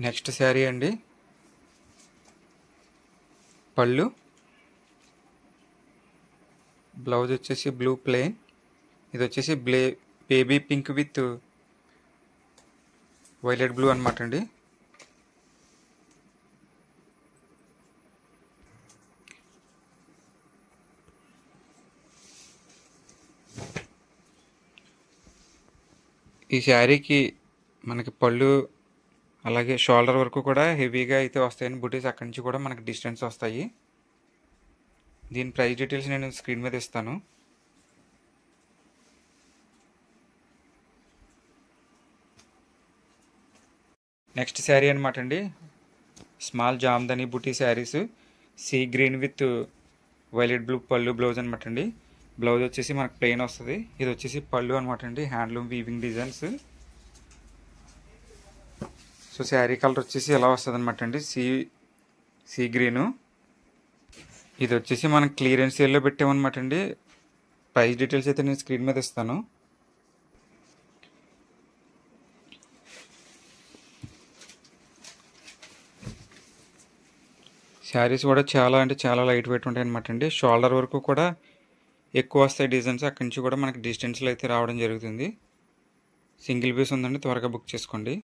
Next sari అండి. పళ్ళు, blouse వచ్చేసి బ్లూ ప్లెయిన్. ఇది వచ్చేసి baby pink with violet blue అనమాట అండి. ఈ శారీకి మనకి పళ్ళు అలాగే షోల్డర్ వరకు కూడా హెవీగా అయితే వస్తాయని బుటీస్ అక్కడి నుంచి కూడా మనకి డిస్టెన్స్ వస్తాయి. దీని ప్రైస్ డీటెయిల్స్ నేను స్క్రీన్ మీద ఇస్తాను. నెక్స్ట్ శారీ అనమాట అండి. Small Jamdani buti saris, sea green with violet blue పళ్ళు బ్లౌజ్ అనమాట అండి. బ్లౌజ్ వచ్చేసి మనకు ప్లెయిన్ వస్తుంది. ఇది వచ్చేసి పళ్ళు అనమాట అండి, handloom weaving designs. So sari colour వచ్చేసి ఎలా వస్తుంది అనమాట అండి, సీ గ్రీను. ఇది వచ్చేసి మనం క్లియరెన్స్ సేల్లో పెట్టామన్నమాట అండి. ప్రైస్ డీటెయిల్స్ అయితే నేను స్క్రీన్ మీద ఇస్తాను. శారీస్ కూడా చాలా అంటే చాలా లైట్ వెయిట్ ఉంటాయి అనమాట అండి. షోల్డర్ వరకు కూడా ఎక్కువ వస్తాయి డిజైన్స్. అక్కడి నుంచి కూడా మనకి డిస్టెన్స్లో అయితే రావడం జరుగుతుంది. సింగిల్ పీస్ ఉందండి, త్వరగా బుక్ చేసుకోండి.